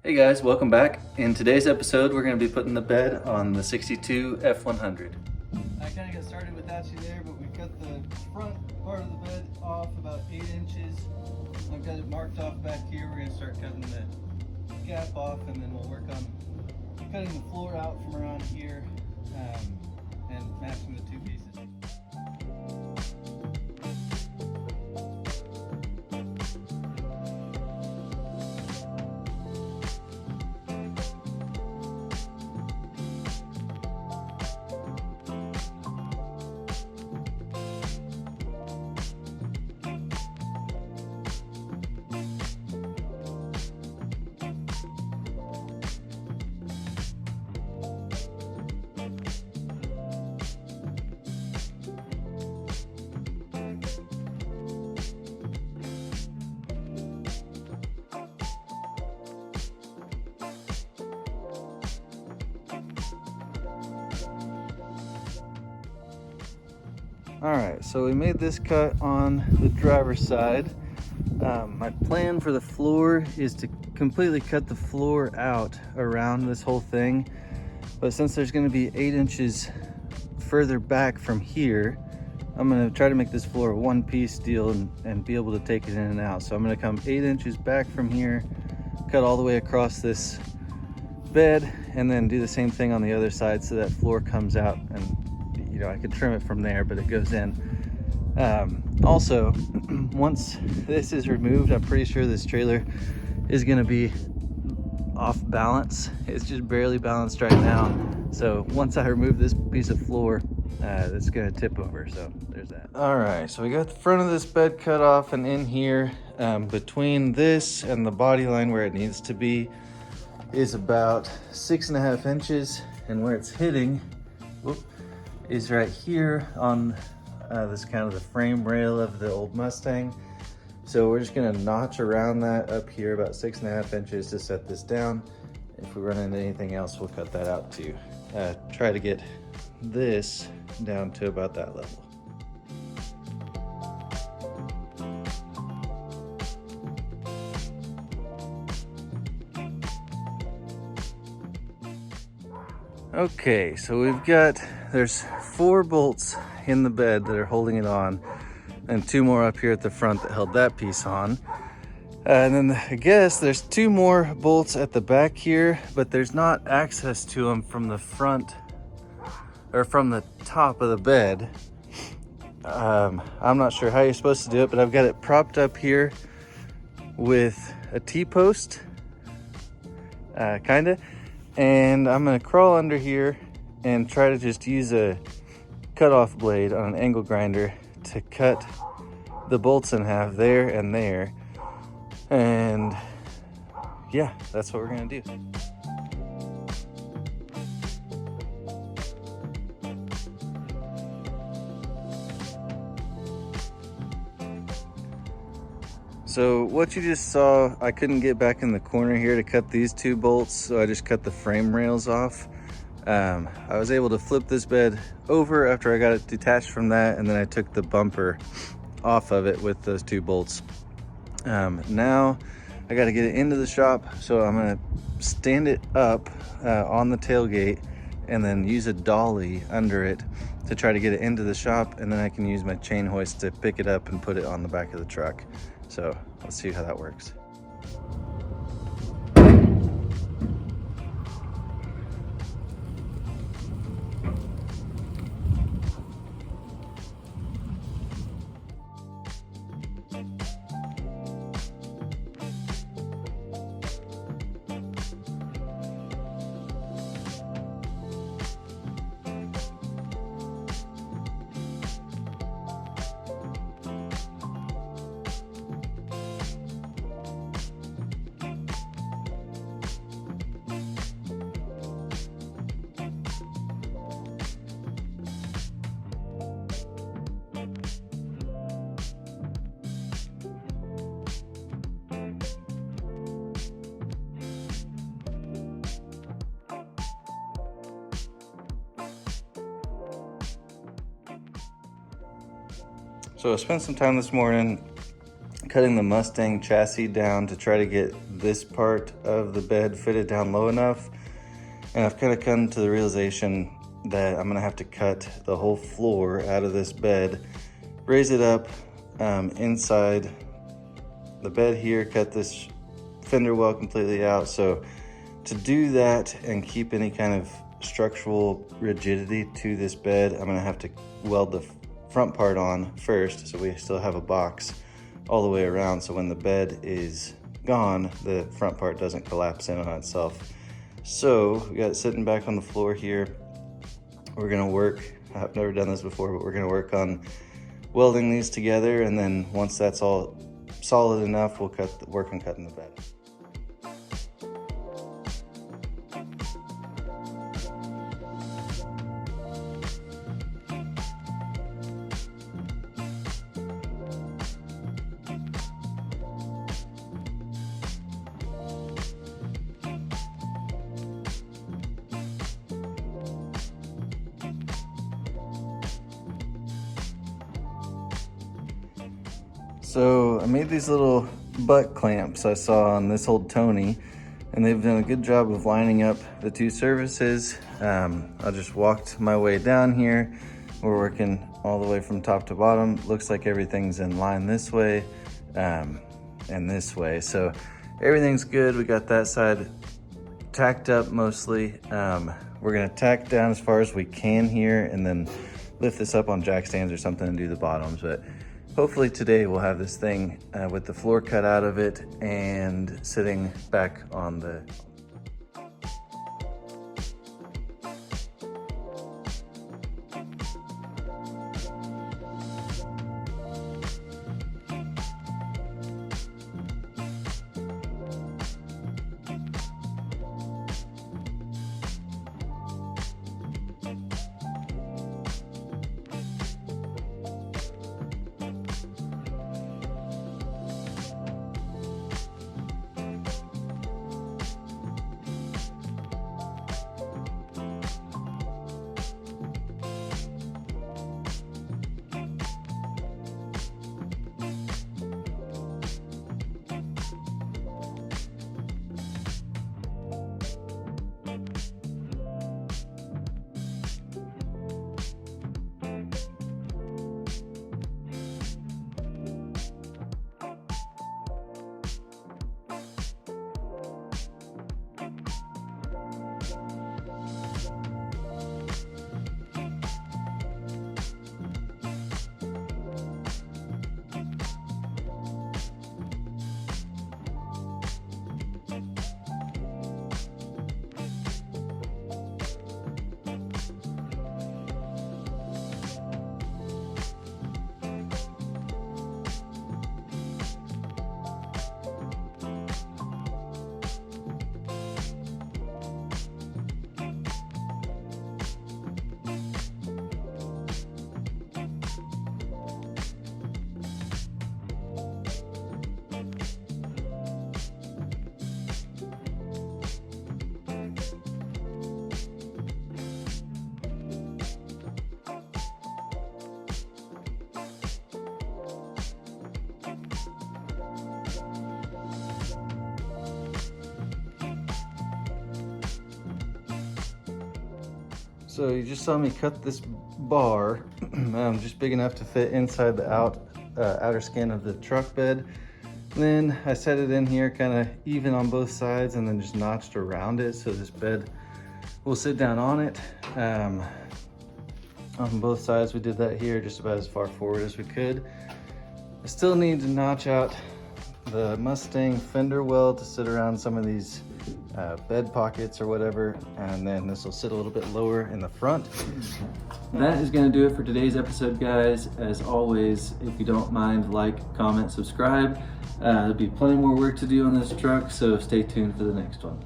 Hey guys, welcome back. In today's episode, we're going to be putting the bed on the 62 F100. I kind of got started without you there, but we cut the front part of the bed off about 8 inches. I've got it marked off back here. We're going to start cutting the gap off, and then we'll work on cutting the floor out from around here and matching the two pieces. Alright, so we made this cut on the driver's side. My plan for the floor is to completely cut the floor out around this whole thing. But since there's going to be 8 inches further back from here, I'm going to try to make this floor a one-piece deal and be able to take it in and out. So I'm going to come 8 inches back from here, cut all the way across this bed, and then do the same thing on the other side so that floor comes out, and you know, I could trim it from there, but it goes in. Also, once this is removed, I'm pretty sure this trailer is going to be off balance. It's just barely balanced right now. So once I remove this piece of floor, it's going to tip over. So there's that. All right, so we got the front of this bed cut off, and in here, between this and the body line where it needs to be is about 6.5 inches, and where it's hitting, whoop, is right here on this kind of the frame rail of the old Mustang. So we're just gonna notch around that up here about 6.5 inches to set this down. If we run into anything else, we'll cut that out too. Try to get this down to about that level. Okay, so there's 4 bolts in the bed that are holding it on, and 2 more up here at the front that held that piece on. And then I guess there's 2 more bolts at the back here, but there's not access to them from the front or from the top of the bed. I'm not sure how you're supposed to do it, but I've got it propped up here with a T-post, kinda. And I'm gonna crawl under here and try to just use a cutoff blade on an angle grinder to cut the bolts in half there and there. And yeah, that's what we're gonna do. So what you just saw, I couldn't get back in the corner here to cut these 2 bolts, so I just cut the frame rails off. I was able to flip this bed over after I got it detached from that, and then I took the bumper off of it with those 2 bolts. Now I got to get it into the shop, so I'm going to stand it up on the tailgate and then use a dolly under it to try to get it into the shop, and then I can use my chain hoist to pick it up and put it on the back of the truck. So let's see how that works. So I spent some time this morning cutting the Mustang chassis down to try to get this part of the bed fitted down low enough. And I've kind of come to the realization that I'm gonna have to cut the whole floor out of this bed, raise it up inside the bed here, cut this fender well completely out. So to do that and keep any kind of structural rigidity to this bed, I'm gonna have to weld the front part on first, so we still have a box all the way around, so when the bed is gone, the front part doesn't collapse in on itself. So we got it sitting back on the floor here. We're gonna work, I've never done this before, but we're gonna work on welding these together, and then once that's all solid enough, we'll work on cutting the bed. So I made these little butt clamps I saw on this old Tony, and they've done a good job of lining up the two surfaces. I just walked my way down here. We're working all the way from top to bottom. Looks like everything's in line this way and this way. So everything's good. We got that side tacked up mostly. We're gonna tack down as far as we can here and then lift this up on jack stands or something and do the bottoms. But hopefully today we'll have this thing with the floor cut out of it and sitting back on the So you just saw me cut this bar, just big enough to fit inside the outer skin of the truck bed. And then I set it in here kind of even on both sides and then just notched around it so this bed will sit down on it. On both sides we did that here just about as far forward as we could. I still need to notch out the Mustang fender well to sit around some of these bed pockets or whatever, and then this will sit a little bit lower in the front. That is going to do it for today's episode, guys. As always, if you don't mind, like, comment, subscribe. There'll be plenty more work to do on this truck, so stay tuned for the next one.